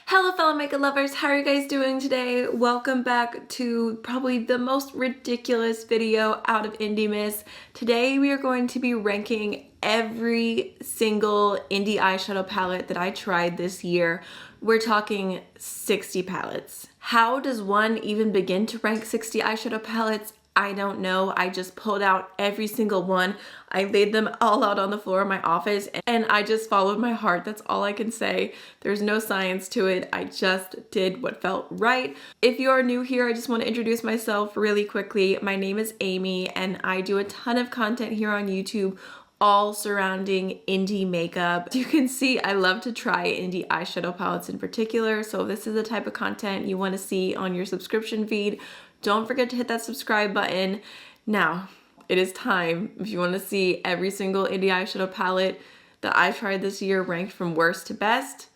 Hello fellow makeup lovers, how are you guys doing today? Welcome back to probably the most ridiculous video out of Indiemas. Today we are going to be ranking every single indie eyeshadow palette that I tried this year. We're talking 60 palettes. How does one even begin to rank 60 eyeshadow palettes? I don't know. I just pulled out every single one. I laid them all out on the floor of my office and I just followed my heart. That's all I can say. There's no science to it. I just did what felt right. If you are new here, I just want to introduce myself really quickly. My name is Amy and I do a ton of content here on YouTube, all surrounding indie makeup. You can see I love to try indie eyeshadow palettes in particular. So if this is the type of content you want to see on your subscription feed, don't forget to hit that subscribe button. Now, it is time. If you want to see every single indie eyeshadow palette that I tried this year ranked from worst to best,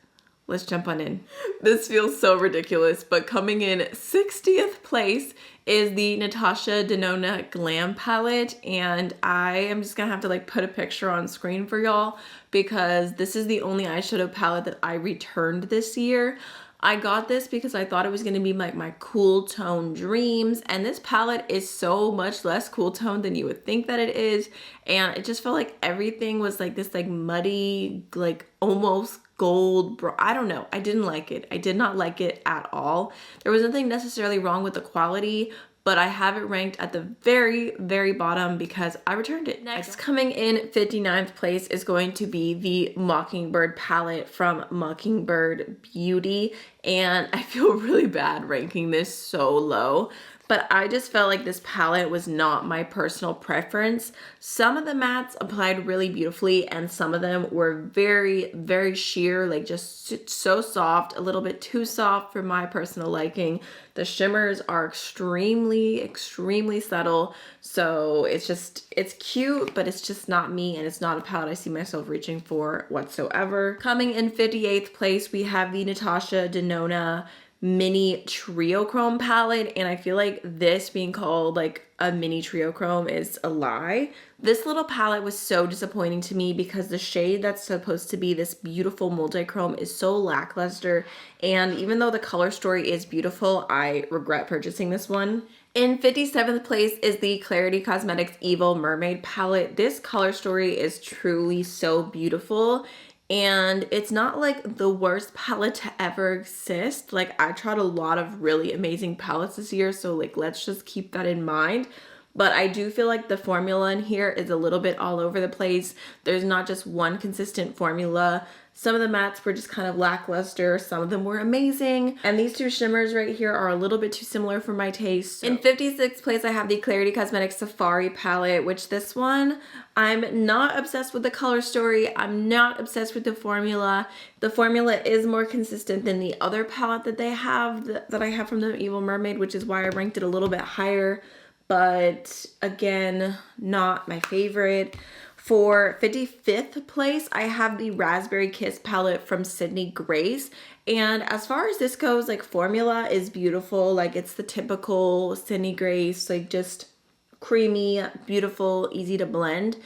let's jump on in. This feels so ridiculous, but coming in 60th place is the Natasha Denona Glam palette, and I am just gonna have to put a picture on screen for y'all because this is the only eyeshadow palette that I returned this year. I got this because I thought it was gonna be my cool tone dreams, and this palette is so much less cool tone than you would think that it is, and it just felt like everything was this muddy, almost gold, I don't know. I didn't like it. I did not like it at all. There was nothing necessarily wrong with the quality, but I have it ranked at the very, very bottom because I returned it. Next, coming in 59th place is going to be the Mockingbird palette from Mockingbird Beauty, and I feel really bad ranking this so low, but I just felt like this palette was not my personal preference. Some of the mattes applied really beautifully and some of them were very, very sheer, just so soft, a little bit too soft for my personal liking. The shimmers are extremely, extremely subtle. So it's cute, but it's just not me and it's not a palette I see myself reaching for whatsoever. Coming in 58th place, we have the Natasha Denona mini Triochrome palette, and I feel like this being called a mini Triochrome is a lie. This little palette was so disappointing to me because the shade that's supposed to be this beautiful multi-chrome is so lackluster, and even though the color story is beautiful, I regret purchasing this one. In 57th place is the Clarity Cosmetics Evil Mermaid palette. This color story is truly so beautiful. And it's not the worst palette to ever exist. I tried a lot of really amazing palettes this year, so let's just keep that in mind. But I do feel like the formula in here is a little bit all over the place. There's not just one consistent formula. Some of the mattes were just kind of lackluster. Some of them were amazing. And these two shimmers right here are a little bit too similar for my taste. So. In 56th place, I have the Clarity Cosmetics Safari palette, which this one, I'm not obsessed with the color story. I'm not obsessed with the formula. The formula is more consistent than the other palette that they have, that I have from the Evil Mermaid, which is why I ranked it a little bit higher. But again, not my favorite. For 55th place, I have the Raspberry Kiss palette from Sydney Grace. And as far as this goes, formula is beautiful. It's the typical Sydney Grace, just creamy, beautiful, easy to blend.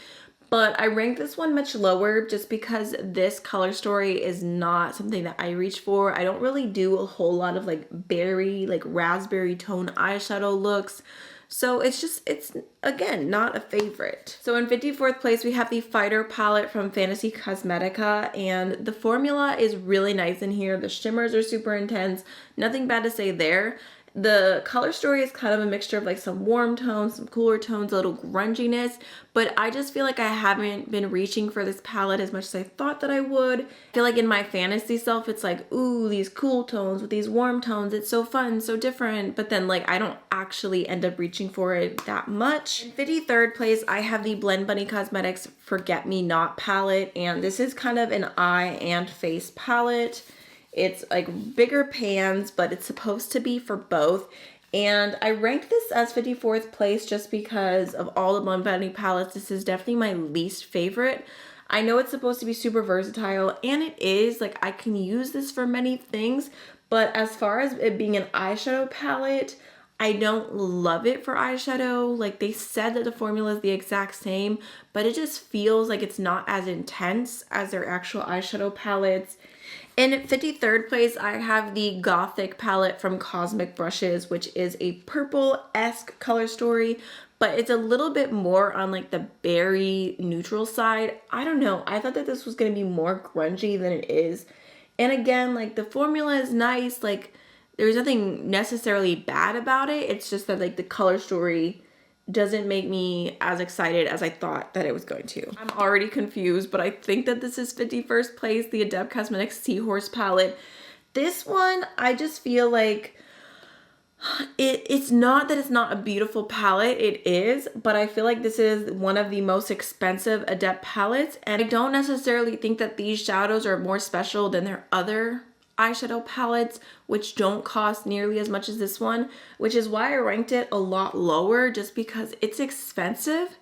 But I ranked this one much lower just because this color story is not something that I reach for. I don't really do a whole lot of berry, raspberry tone eyeshadow looks. So it's again, not a favorite. So in 54th place, we have the Fighter palette from Fantasy Cosmetica, and the formula is really nice in here. The shimmers are super intense. Nothing bad to say there. The color story is kind of a mixture of some warm tones, some cooler tones, a little grunginess, but I just feel like I haven't been reaching for this palette as much as I thought that I would. I feel like in my fantasy self, it's ooh, these cool tones with these warm tones, it's so fun, so different, but then I don't actually end up reaching for it that much. In 53rd place, I have the Blend Bunny Cosmetics Forget Me Not palette, and this is kind of an eye and face palette. It's bigger pans, but it's supposed to be for both. And I ranked this as 54th place just because of all the Blend Bunny palettes. This is definitely my least favorite. I know it's supposed to be super versatile, and it is. I can use this for many things, but as far as it being an eyeshadow palette, I don't love it for eyeshadow. They said that the formula is the exact same, but it just feels like it's not as intense as their actual eyeshadow palettes. In 53rd place, I have the Gothic palette from Cosmic Brushes, which is a purple-esque color story, but it's a little bit more on like the berry neutral side. I don't know. I thought that this was going to be more grungy than it is. And again, like the formula is nice. Like there's nothing necessarily bad about it. It's just that like the color story doesn't make me as excited as I thought that it was going to. I'm already confused, but I think that this is 51st place, the Adept Cosmetics Seahorse palette. This one, I just feel like it's not that it's not a beautiful palette, it is, but I feel like this is one of the most expensive Adept palettes, and I don't necessarily think that these shadows are more special than their other eyeshadow palettes, which don't cost nearly as much as this one, which is why I ranked it a lot lower, just because it's expensive.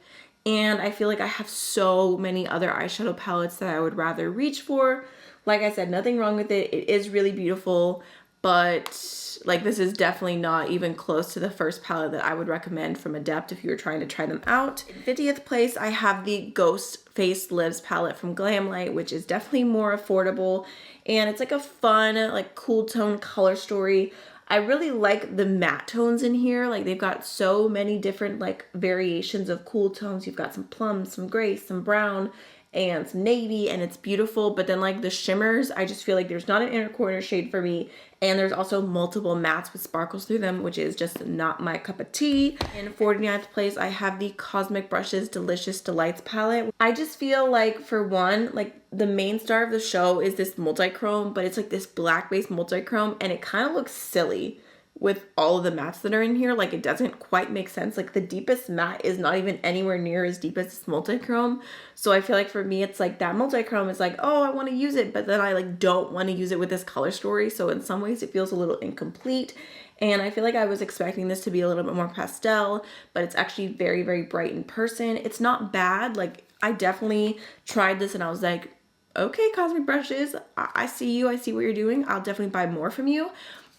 And I feel like I have so many other eyeshadow palettes that I would rather reach for. Like I said, nothing wrong with it. It is really beautiful, but like this is definitely not even close to the first palette that I would recommend from Adept if you were trying to try them out. In 50th place, I have the Ghost Face Lives palette from Glamlight, which is definitely more affordable. And it's like a fun, like cool tone color story. I really like the matte tones in here. Like they've got so many different like variations of cool tones. You've got some plum, some gray, some brown, and some navy, and it's beautiful. But then like the shimmers, I just feel like there's not an inner corner shade for me. And there's also multiple mattes with sparkles through them, which is just not my cup of tea. In 49th place, I have the Cosmic Brushes Delicious Delights palette. I just feel like, for one, like the main star of the show is this multi-chrome, but it's like this black-based multi-chrome, and it kind of looks silly with all of the mattes that are in here. Like it doesn't quite make sense. Like the deepest matte is not even anywhere near as deep as this multi-chrome. So I feel like for me, it's like that multi-chrome is like, oh, I want to use it, but then I like don't want to use it with this color story. So in some ways it feels a little incomplete. And I feel like I was expecting this to be a little bit more pastel, but it's actually very, very bright in person. It's not bad. Like I definitely tried this and I was like, okay, Cosmic Brushes, I see you. I see what you're doing. I'll definitely buy more from you.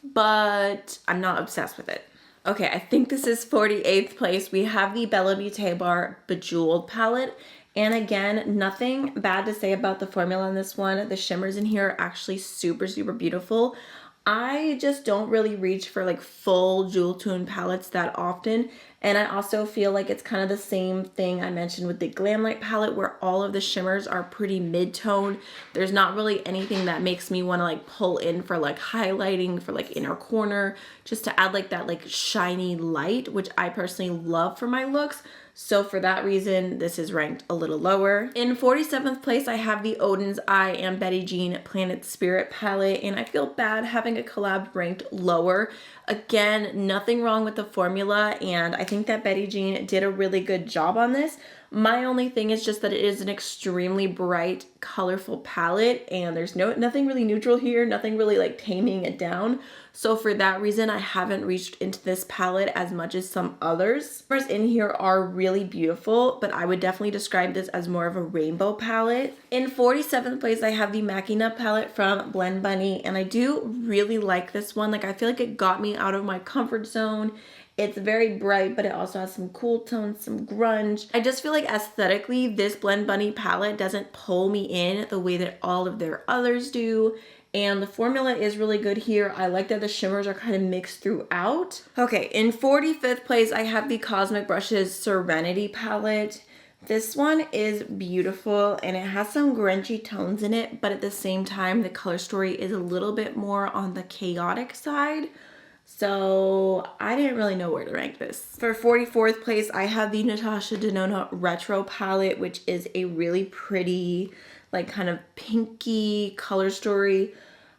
But I'm not obsessed with it. Okay, I think this is 48th place. We have the Bella Beauté Bar Bejeweled palette. And again, nothing bad to say about the formula in this one. The shimmers in here are actually super, super beautiful. I just don't really reach for like full jewel tone palettes that often. And I also feel like it's kind of the same thing I mentioned with the Glamlight palette, where all of the shimmers are pretty mid-tone. There's not really anything that makes me want to like pull in for like highlighting, for like inner corner, just to add like that like shiny light, which I personally love for my looks. So for that reason, this is ranked a little lower. In 47th place, I have the Odin's Eye and Betty Jean Planet Spirit palette, and I feel bad having a collab ranked lower. Again, nothing wrong with the formula, and I think that Betty Jean did a really good job on this. My only thing is just that it is an extremely bright, colorful palette, and there's nothing really neutral here, nothing really like taming it down. So for that reason, I haven't reached into this palette as much as some others. The colors in here are really beautiful, but I would definitely describe this as more of a rainbow palette. In 47th place, I have the Machina palette from Blend Bunny, and I do really like this one. Like I feel like it got me out of my comfort zone. It's very bright, but it also has some cool tones, some grunge. I just feel like aesthetically, this Blend Bunny palette doesn't pull me in the way that all of their others do. And the formula is really good here. I like that the shimmers are kind of mixed throughout. Okay, in 45th place, I have the Cosmic Brushes Serenity palette. This one is beautiful and it has some grungy tones in it, but at the same time, the color story is a little bit more on the chaotic side. So I didn't really know where to rank this. For 44th place, I have the Natasha Denona Retro palette, which is a really pretty, like kind of pinky color story.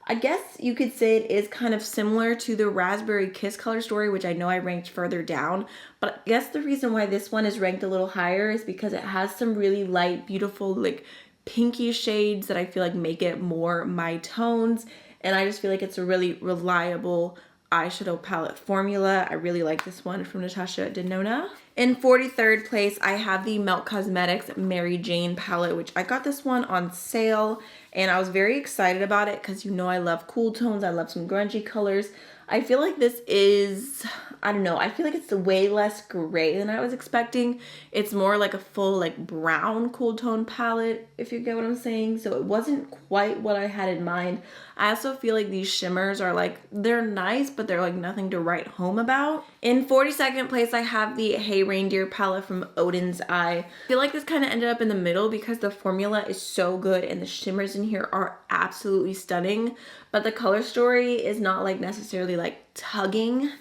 I guess you could say it is kind of similar to the Raspberry Kiss color story, which I know I ranked further down. But I guess the reason why this one is ranked a little higher is because it has some really light, beautiful, like pinky shades that I feel like make it more my tones. And I just feel like it's a really reliable eyeshadow palette formula. I really like this one from Natasha Denona. In 43rd place, I have the Melt Cosmetics Mary Jane palette, which I got this one on sale, and I was very excited about it because you know I love cool tones, I love some grungy colors. I feel like this is, I don't know, I feel like it's way less gray than I was expecting. It's more like a full like brown cool tone palette, if you get what I'm saying. So it wasn't quite what I had in mind. I also feel like these shimmers are like, they're nice, but they're like nothing to write home about. In 42nd place, I have the Hey Reindeer palette from Odin's Eye. I feel like this kind of ended up in the middle because the formula is so good and the shimmers in here are absolutely stunning, but the color story is not like necessarily like tugging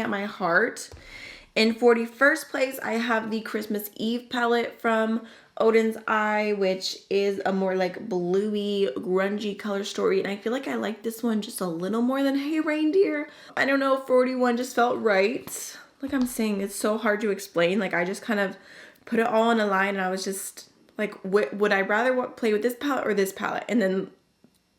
at my heart. In 41st place, I have the Christmas Eve palette from Odin's Eye, which is a more like bluey, grungy color story. And I feel like I like this one just a little more than Hey Reindeer. I don't know, 41 just felt right. Like I'm saying, it's so hard to explain. Like I just kind of put it all in a line and I was just like, would I rather play with this palette or this palette? And then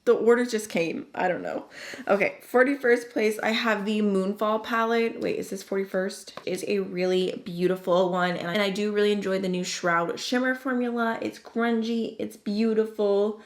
the order just came. I don't know. Okay, 41st place, I have the Moonfall palette. Wait, is this 41st? It's a really beautiful one, and I do really enjoy the new Shroud shimmer formula. It's grungy, it's beautiful.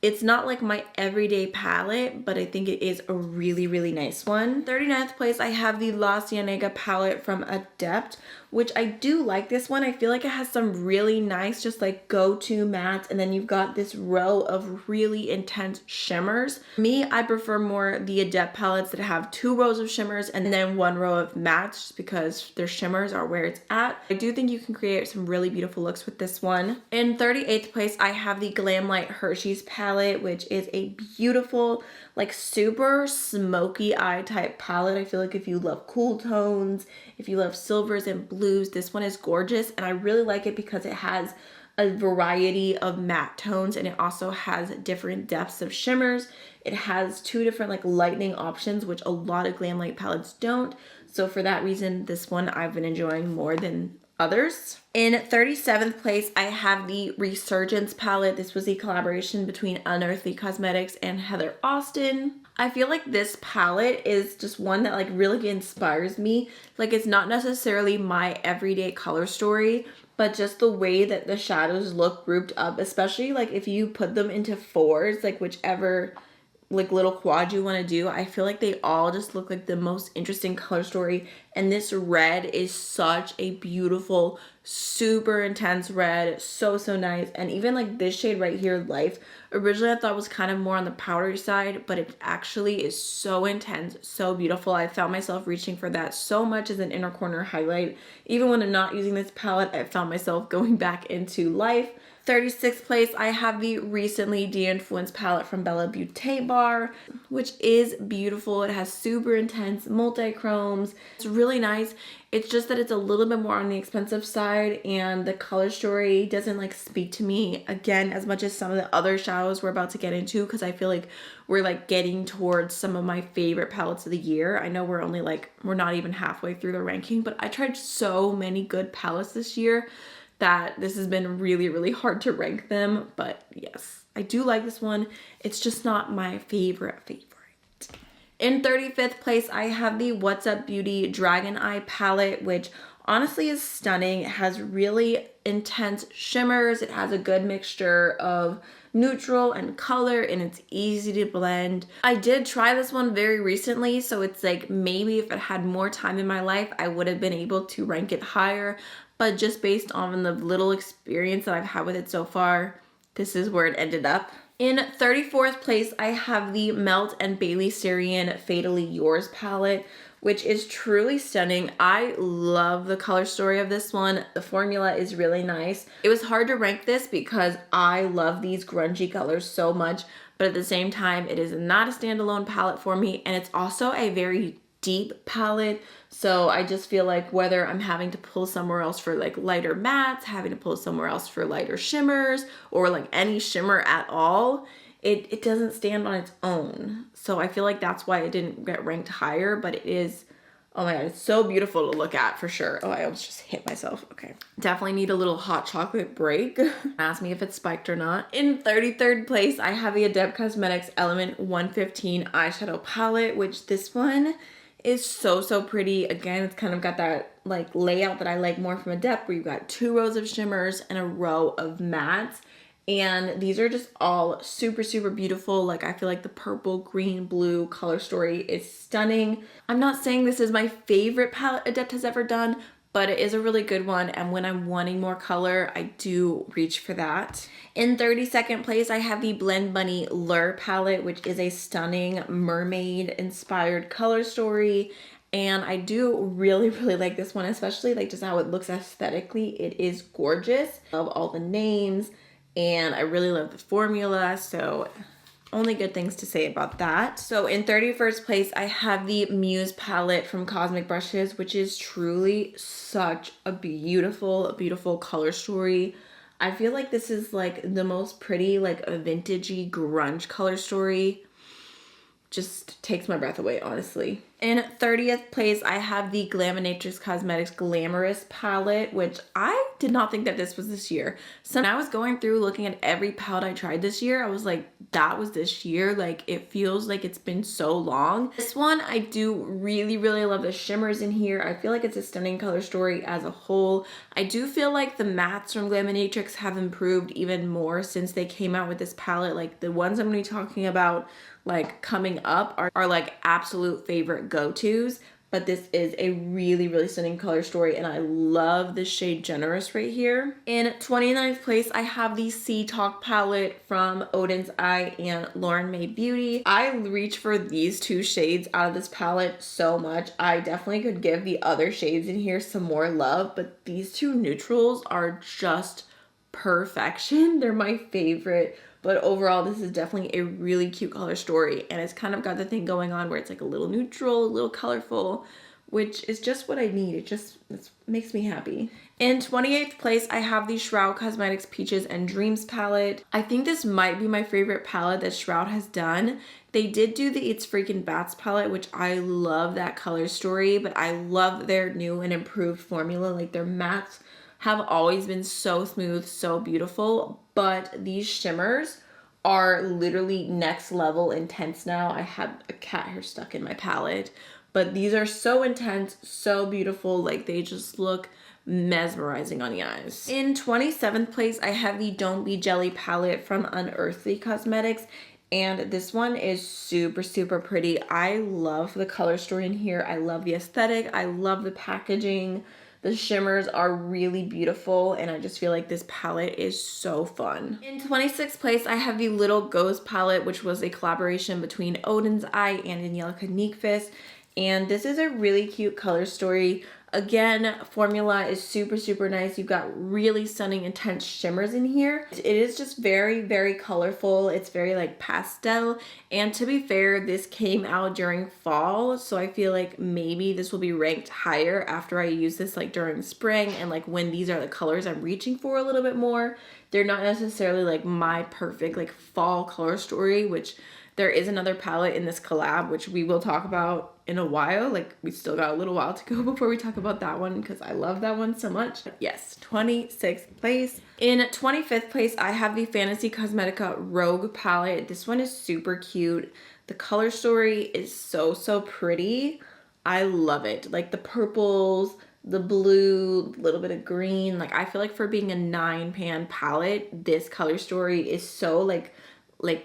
It's not like my everyday palette, but I think it is a really, really nice one. 39th place, I have the La Cienega palette from Adept, which I do like this one. I feel like it has some really nice, just like go-to mattes, and then you've got this row of really intense shimmers. Me, I prefer more the Adept palettes that have 2 rows of shimmers and then 1 row of mattes, just because their shimmers are where it's at. I do think you can create some really beautiful looks with this one. In 38th place, I have the Glamlight Hershey's palette, which is a beautiful, like super smoky eye type palette. I feel like if you love cool tones, if you love silvers and blues, this one is gorgeous, and I really like it because it has a variety of matte tones and it also has different depths of shimmers. It has 2 different like lightening options, which a lot of Glamlight palettes don't. So for that reason, this one I've been enjoying more than others. In 37th place, I have the Resurgence palette. This was a collaboration between Unearthly Cosmetics and Heather Austin. I feel like this palette is just one that like really inspires me. Like it's not necessarily my everyday color story, but just the way that the shadows look grouped up, especially like if you put them into 4s, like whichever like little quad you want to do, I feel like they all just look like the most interesting color story. And this red is such a beautiful, super intense red. So nice. And even like this shade right here, Life, originally I thought was kind of more on the powdery side, but it actually is so intense, so beautiful. I found myself reaching for that so much as an inner corner highlight. Even when I'm not using this palette, I found myself going back into Life. 36th place, I have the recently de-influenced palette from Bella Beauté Bar, which is beautiful. It has super intense multi-chromes. It's really nice. It's just that it's a little bit more on the expensive side and the color story doesn't like speak to me again as much as some of the other shadows we're about to get into, because I feel like we're like getting towards some of my favorite palettes of the year. I know we're only like, we're not even halfway through the ranking, but I tried so many good palettes this year that this has been really, really hard to rank them. But yes, I do like this one. It's just not my favorite. In 35th place, I have the What's Up Beauty Dragon Eye palette, which honestly is stunning. It has really intense shimmers. It has a good mixture of neutral and color, and it's easy to blend. I did try this one very recently, so it's like maybe if it had more time in my life, I would have been able to rank it higher. But just based on the little experience that I've had with it so far, this is where it ended up. In 34th place, I have the Melt and Bailey Sarian Fatally Yours palette, which is truly stunning. I love the color story of this one. The formula is really nice. It was hard to rank this because I love these grungy colors so much, but at the same time, it is not a standalone palette for me, and it's also a very deep palette. So I just feel like whether I'm having to pull somewhere else for like lighter mattes, having to pull somewhere else for lighter shimmers, or like any shimmer at all, it doesn't stand on its own. So I feel like that's why it didn't get ranked higher, but it is, oh my god, it's so beautiful to look at for sure. Oh, I almost just hit myself. Okay. Definitely need a little hot chocolate break. Ask me if it's spiked or not. In 33rd place, I have the Adept Cosmetics Element 115 eyeshadow palette, which this one is so pretty. Again, it's kind of got that like layout that I like more from Adept, where you've got 2 rows of shimmers and a row of mattes. And these are just all super beautiful. Like, I feel like the purple, green, blue color story is stunning. I'm not saying this is my favorite palette Adept has ever done, but it is a really good one. And when I'm wanting more color, I do reach for that. In 32nd place, I have the Blend Bunny Lure palette, which is a stunning mermaid inspired color story. And I do really like this one, especially like just how it looks aesthetically. It is gorgeous. I love all the names, and I really love the formula, so only good things to say about that. So in 31st place, I have the Muse palette from Cosmic Brushes, which is truly such a beautiful color story. I feel like this is like the most pretty, like a vintagey grunge color story. Just takes my breath away, honestly. In 30th place, I have the Glaminatrix Cosmetics Glamorous palette, which I did not think that this was this year. So when I was going through looking at every palette I tried this year, I was like, that was this year. Like, it feels like it's been so long. This one, I do really love the shimmers in here. I feel like it's a stunning color story as a whole. I do feel like the mattes from Glaminatrix have improved even more since they came out with this palette. Like, the ones I'm going to be talking about like coming up are like absolute favorite go-tos, but this is a really stunning color story, and I love the shade Generous right here. In 29th place, I have the Sea Talk palette from Odin's Eye and Lauren Mae Beauty. I reach for these 2 shades out of this palette so much. I definitely could give the other shades in here some more love, but these 2 neutrals are just perfection. They're my favorite. But overall, this is definitely a really cute color story, and it's kind of got the thing going on where it's like a little neutral, a little colorful, which is just what I need. It makes me happy. In 28th place, I have the Shroud Cosmetics Peaches and Dreams palette. I think this might be my favorite palette that Shroud has done. They did do the It's Freaking Bats palette, which I love that color story, but I love their new and improved formula. Like, their mattes have always been so smooth, so beautiful, but these shimmers are literally next level intense now. I had a cat hair stuck in my palette, but these are so intense, so beautiful. Like, they just look mesmerizing on the eyes. In 27th place, I have the Don't Be Jelly palette from Unearthly Cosmetics, and this one is super pretty. I love the color story in here. I love the aesthetic. I love the packaging. The shimmers are really beautiful, and I just feel like this palette is so fun. In 26th place, I have the Little Ghost palette, which was a collaboration between Odin's Eye and Angelica Nyqvist. And this is a really cute color story. Again, formula is super nice. You've got really stunning, intense shimmers in here. It is just very colorful. It's very like pastel. And to be fair, this came out during fall, so I feel like maybe this will be ranked higher after I use this like during spring, and like when these are the colors I'm reaching for a little bit more. They're not necessarily like my perfect like fall color story, which there is another palette in this collab, which we will talk about in a while. Like, we still got a little while to go before we talk about that one, because I love that one so much. But yes, 26th place. In 25th place, I have the Fantasy Cosmetica Rogue palette. This one is super cute. The color story is so pretty. I love it. Like, the purples, the blue, a little bit of green. Like, I feel like for being a 9-pan palette, this color story is so like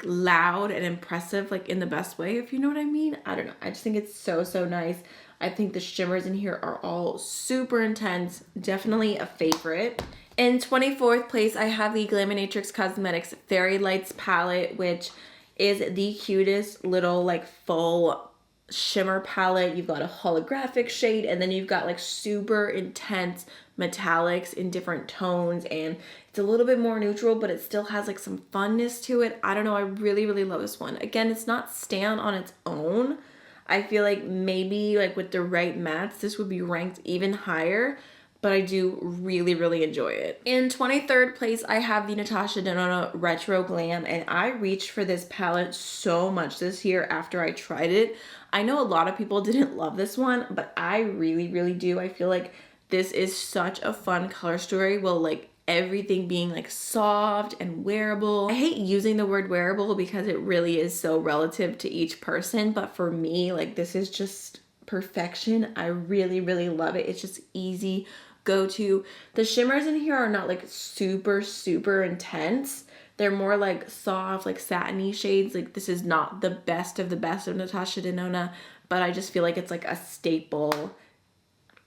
loud and impressive, like in the best way, if you know what I mean. I don't know. I just think it's so nice. I think the shimmers in here are all super intense. Definitely a favorite. In 24th place, I have the Glaminatrix Cosmetics Fairy Lights palette, which is the cutest little like full shimmer palette. You've got a holographic shade, and then you've got like super intense metallics in different tones, and it's a little bit more neutral, but it still has like some funness to it. I don't know, I really love this one. Again, it's not stand on its own. I feel like maybe like with the right mattes, this would be ranked even higher, but I do really enjoy it. In 23rd place, I have the Natasha Denona Retro Glam, and I reached for this palette so much this year after I tried it. I know a lot of people didn't love this one, but I really do. I feel like this is such a fun color story. Well, like everything being like soft and wearable. I hate using the word wearable because it really is so relative to each person, but for me, like this is just perfection. I really, really love it. It's just easy go-to. The shimmers in here are not like super, super intense. They're more like soft, like satiny shades. Like this is not the best of Natasha Denona, but I just feel like it's like a staple,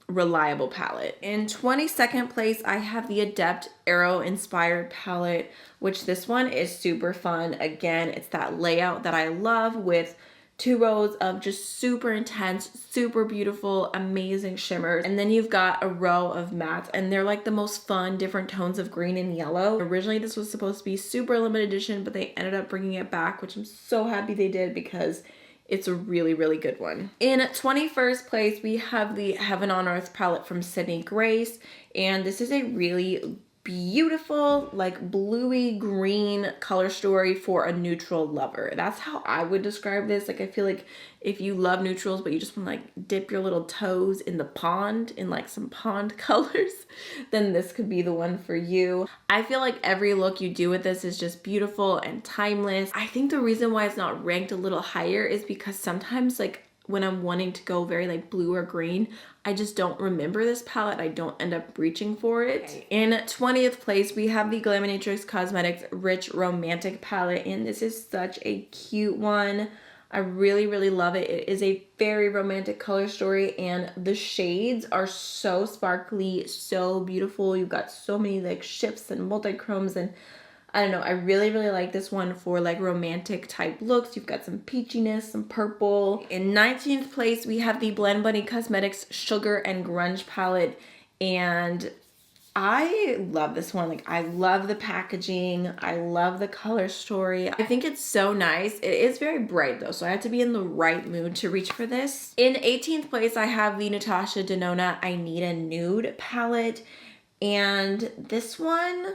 reliable palette. In 22nd place, I have the Adept Arrow Inspired palette, which this one is super fun. Again, it's that layout that I love with 2 rows of just super intense, super beautiful, amazing shimmers. And then you've got a row of mattes, and they're like the most fun, different tones of green and yellow. Originally, this was supposed to be super limited edition, but they ended up bringing it back, which I'm so happy they did because it's a really, really good one. In 21st place, we have the Heaven on Earth palette from Sydney Grace. And this is a really beautiful, like bluey green color story for a neutral lover. That's how I would describe this. Like I feel like if you love neutrals but you just want to like dip your little toes in the pond in like some pond colors, then this could be the one for you. I feel like every look you do with this is just beautiful and timeless. I think the reason why it's not ranked a little higher is because sometimes like when I'm wanting to go very like blue or green, I just don't remember this palette. I don't end up reaching for it. Okay. In 20th place, we have the Glaminatrix Cosmetics Rich Romantic palette, and this is such a cute one. I really, really love it. It is a very romantic color story, and the shades are so sparkly, so beautiful. You've got so many like shifts and multi-chromes, and I don't know, I really, really like this one for like romantic type looks. You've got some peachiness, some purple. In 19th place, we have the Blend Bunny Cosmetics Sugar and Grunge palette, and I love this one. Like I love the packaging. I love the color story. I think it's so nice. It is very bright though, so I have to be in the right mood to reach for this. In 18th place, I have the Natasha Denona I Need a Nude palette, and this one,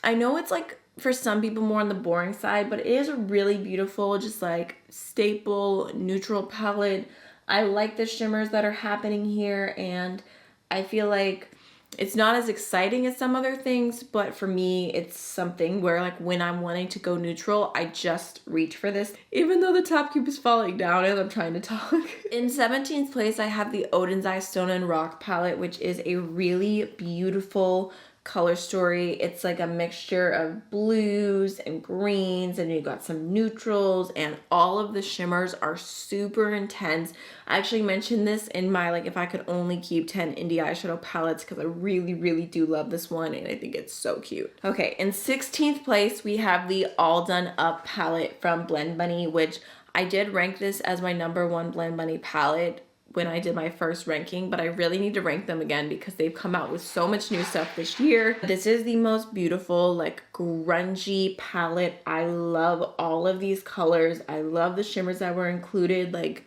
I know it's like for some people more on the boring side, but it is a really beautiful, just like staple neutral palette. I like the shimmers that are happening here, and I feel like it's not as exciting as some other things, but for me, it's something where like when I'm wanting to go neutral, I just reach for this, even though the top cube is falling down as I'm trying to talk. In 17th place, I have the Odin's Eye Stone and Rock palette, which is a really beautiful color story. It's like a mixture of blues and greens, and you got some neutrals, and all of the shimmers are super intense. I actually mentioned this in my like if I could only keep 10 indie eyeshadow palettes because I really, really do love this one, and I think it's so cute. Okay, in 16th place, we have the All Done Up palette from Blend Bunny, which I did rank this as my #1 Blend Bunny palette when I did my first ranking, but I really need to rank them again because they've come out with so much new stuff this year. This is the most beautiful, like grungy palette. I love all of these colors. I love the shimmers that were included. Like,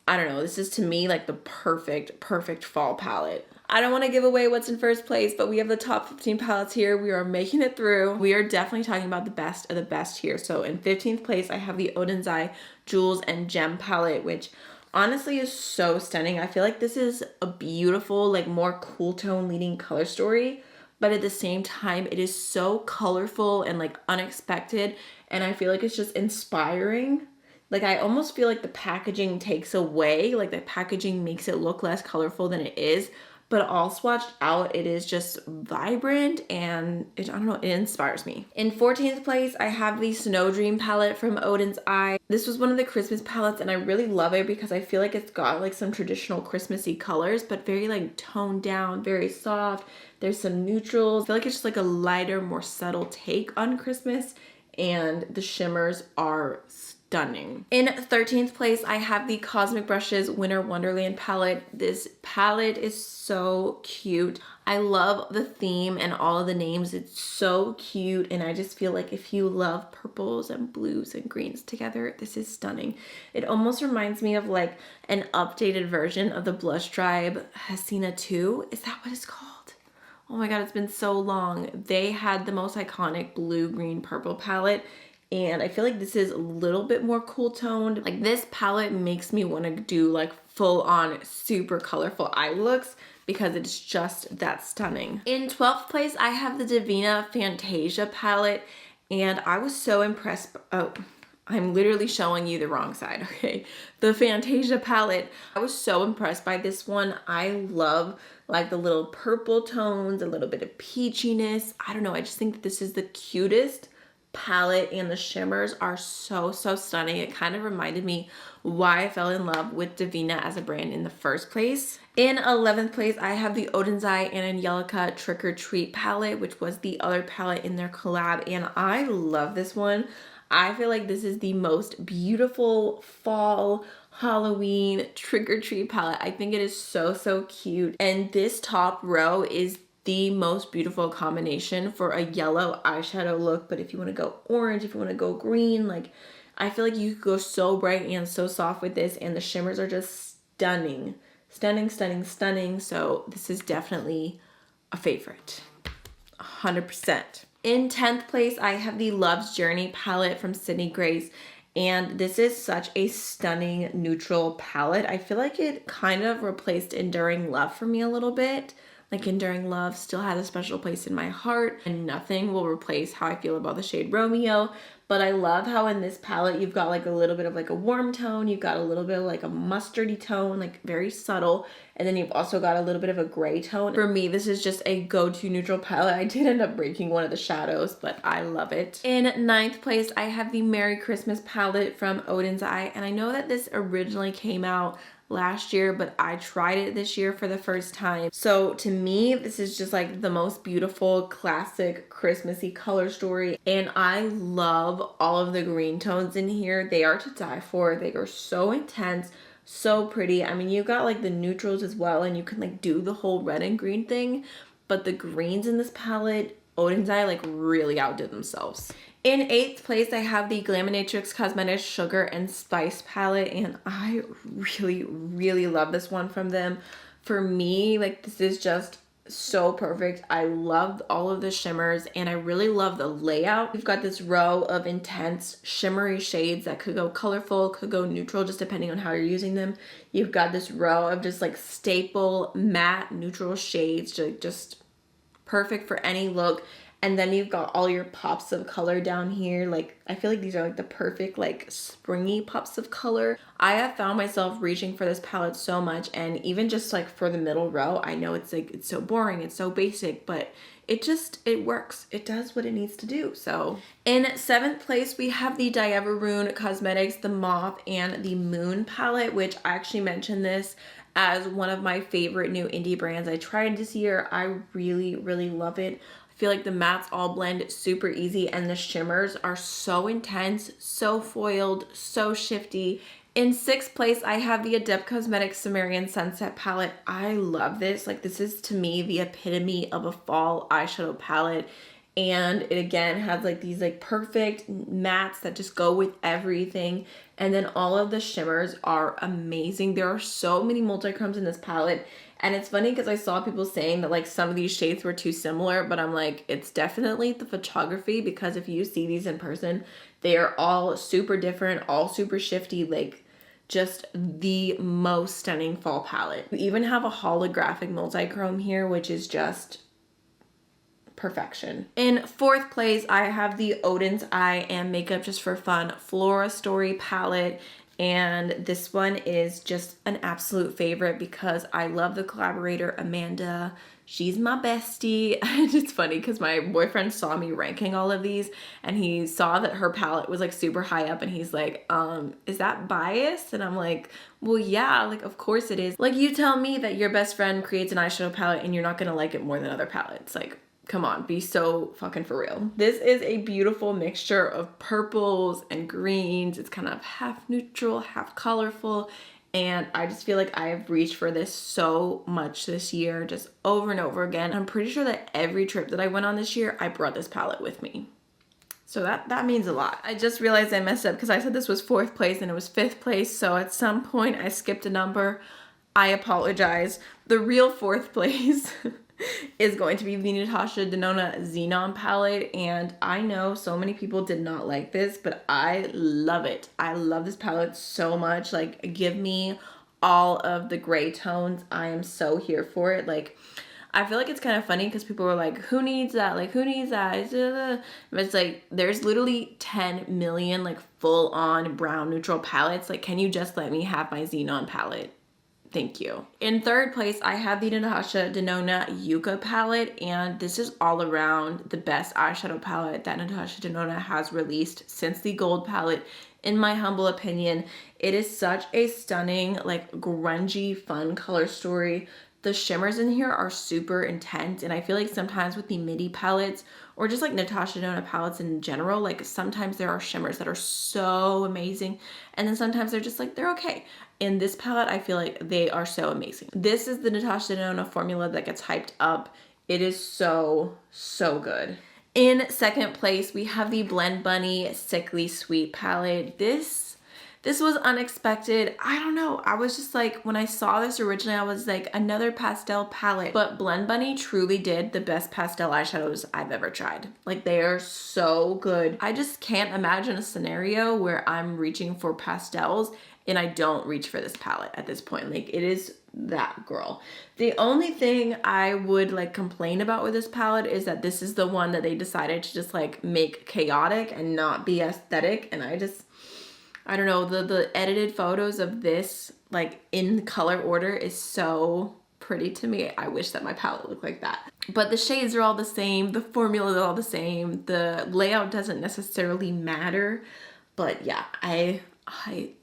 I don't know, this is to me like the perfect fall palette. I don't want to give away what's in first place, but we have the top 15 palettes here. We are making it through. We are definitely talking about the best of the best here. So in 15th place, I have the Odin's Eye Jewels and Gem palette, which honestly is so stunning. I feel like this is a beautiful, like more cool tone leading color story, but at the same time, it is so colorful and like unexpected, and I feel like it's just inspiring. Like I almost feel like the packaging takes away, like the packaging makes it look less colorful than it is, but all swatched out, it is just vibrant, and I don't know, it inspires me. In 14th place, I have the Snow Dream palette from Odin's Eye. This was one of the Christmas palettes, and I really love it because I feel like it's got like some traditional Christmassy colors, but very like toned down, very soft. There's some neutrals. I feel like it's just like a lighter, more subtle take on Christmas, and the shimmers are stunning. In 13th place, I have the Cosmic Brushes Winter Wonderland palette. This palette is so cute. I love the theme and all of the names. It's so cute, and I just feel like if you love purples and blues and greens together, this is stunning. It almost reminds me of like an updated version of the Blush Tribe Hasina 2. Is that what it's called? Oh my god, it's been so long. They had the most iconic blue, green, purple palette, and I feel like this is a little bit more cool toned. Like this palette makes me want to do like full on super colorful eye looks because it's just that stunning. In 12th place, I have the Divina Fantasia palette, and I was so impressed. Oh, I'm literally showing you the wrong side, okay? The Fantasia palette. I was so impressed by this one. I love like the little purple tones, a little bit of peachiness. I don't know, I just think that this is the cutest palette, and the shimmers are so stunning. It kind of reminded me why I fell in love with Divina as a brand in the first place. In 11th place, I have the Odin's Eye and Angelica Trick or Treat palette, which was the other palette in their collab, and I love this one. I feel like this is the most beautiful fall Halloween trick or treat palette. I think it is so cute, and this top row is the most beautiful combination for a yellow eyeshadow look. But if you want to go orange, if you want to go green, like I feel like you could go so bright and so soft with this, and the shimmers are just stunning. So this is definitely a favorite, 100%. In 10th place, I have the Love's Journey palette from Sydney Grace, and this is such a stunning neutral palette. I feel like it kind of replaced Enduring Love for me a little bit. Like Enduring Love still has a special place in my heart, and nothing will replace how I feel about the shade Romeo. But I love how in this palette you've got like a little bit of like a warm tone, you've got a little bit of like a mustardy tone, like very subtle, and then you've also got a little bit of a gray tone. For me, this is just a go-to neutral palette. I did end up breaking one of the shadows, but I love it. In 9th place, I have the Merry Christmas palette from Odin's Eye, and I know that this originally came out last year, but I tried it this year for the first time. So to me, this is just like the most beautiful classic Christmassy color story, and I love all of the green tones in here. They are to die for. They are so intense, so pretty. I mean, you got like the neutrals as well, and you can like do the whole red and green thing, but the greens in this palette, Odin's Eye like really outdid themselves. In 8th place, I have the Glaminatrix Cosmetics Sugar and Spice palette, and I really love this one from them. For me, like this is just so perfect. I love all of the shimmers, and I really love the layout. You've got this row of intense shimmery shades that could go colorful, could go neutral, just depending on how you're using them. You've got this row of just like staple matte neutral shades, just perfect for any look. And then you've got all your pops of color down here. Like, I feel like these are like the perfect, like springy pops of color. I have found myself reaching for this palette so much, and even just like for the middle row, I know it's like, it's so boring, it's so basic, but it works. It does what it needs to do. So in 7th place, we have the Diaveroon Cosmetics, the Mauve and the Moon palette, which I actually mentioned this as one of my favorite new indie brands I tried this year. I really love it. I feel like the mattes all blend super easy, and the shimmers are so intense, so foiled, so shifty. In 6th place, I have the Adept Cosmetics Sumerian Sunset palette. I love this. Like, this is to me the epitome of a fall eyeshadow palette. And it again has like these like perfect mattes that just go with everything. And then all of the shimmers are amazing. There are so many multi-chromes in this palette. And it's funny because I saw people saying that like some of these shades were too similar, but I'm like, it's definitely the photography, because if you see these in person, they are all super different, all super shifty, like just the most stunning fall palette. We even have a holographic multi-chrome here, which is just perfection. In 4th place, I have the Odin's Eye and Makeup Just for Fun Flora Story palette. And this one is just an absolute favorite because I love the collaborator Amanda. She's my bestie. And it's funny because my boyfriend saw me ranking all of these, and he saw that her palette was like super high up, and he's like, is that biased? And I'm like, well, yeah, like of course it is. Like, you tell me that your best friend creates an eyeshadow palette and you're not gonna like it more than other palettes. Like, come on, be so fucking for real. This is a beautiful mixture of purples and greens. It's kind of half neutral, half colorful. And I just feel like I have reached for this so much this year, just over and over again. I'm pretty sure that every trip that I went on this year, I brought this palette with me. So that means a lot. I just realized I messed up because I said this was 4th place and it was 5th place. So at some point I skipped a number. I apologize. The real 4th place is going to be the Natasha Denona Xenon palette, and I know so many people did not like this, but I love it. I love this palette so much. Like, give me all of the gray tones. I am so here for it. Like, I feel like it's kind of funny because people were like, who needs that? Like, who needs that? It's like, there's literally 10 million like full on brown neutral palettes. Like, can you just let me have my Xenon palette? Thank you. In third place, I have the Natasha Denona Yucca palette, and this is all around the best eyeshadow palette that Natasha Denona has released since the gold palette. In my humble opinion, it is such a stunning, like grungy, fun color story. The shimmers in here are super intense, and I feel like sometimes with the midi palettes or just like Natasha Denona palettes in general, like sometimes there are shimmers that are so amazing, and then sometimes they're just like, they're okay. In this palette, I feel like they are so amazing. This is the Natasha Denona formula that gets hyped up. It is so, so good. In second place, we have the Blend Bunny Sickly Sweet palette. This was unexpected. I don't know. I was just like, when I saw this originally, I was like, another pastel palette. But Blend Bunny truly did the best pastel eyeshadows I've ever tried. Like, they are so good. I just can't imagine a scenario where I'm reaching for pastels and I don't reach for this palette at this point. Like, it is that girl. The only thing I would like complain about with this palette is that this is the one that they decided to just like make chaotic and not be aesthetic. And I don't know, the edited photos of this like in color order is so pretty to me. I wish that my palette looked like that. But the shades are all the same. The formula is all the same. The layout doesn't necessarily matter. But yeah, I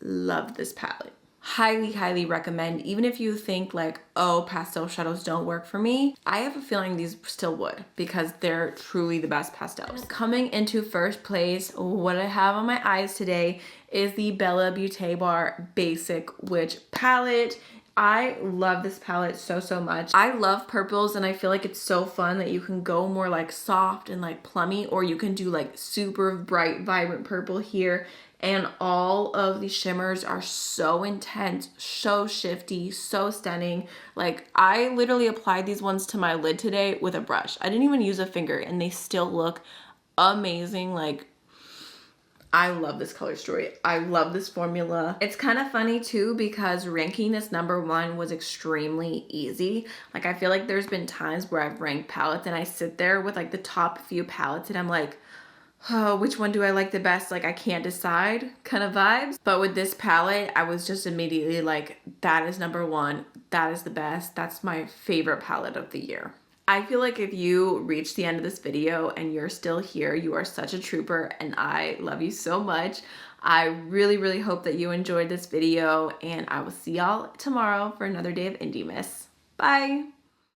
love this palette. Highly, highly recommend. Even if you think like, oh, pastel shadows don't work for me, I have a feeling these still would because they're truly the best pastels. Coming into first place, what I have on my eyes today is the Bella Beauté Bar Basic Witch palette. I love this palette so, so much. I love purples, and I feel like it's so fun that you can go more like soft and like plummy, or you can do like super bright, vibrant purple here. And all of the shimmers are so intense, so shifty, so stunning. Like, I literally applied these ones to my lid today with a brush. I didn't even use a finger, and they still look amazing. Like, I love this color story. I love this formula. It's kind of funny too because ranking this #1 was extremely easy. Like, I feel like there's been times where I've ranked palettes and I sit there with like the top few palettes and I'm like, oh, which one do I like the best? Like, I can't decide kind of vibes. But with this palette, I was just immediately like, that is #1. That is the best. That's my favorite palette of the year. I feel like if you reach the end of this video and you're still here, you are such a trooper, and I love you so much. I really, really hope that you enjoyed this video, and I will see y'all tomorrow for another day of Indiemas. Bye!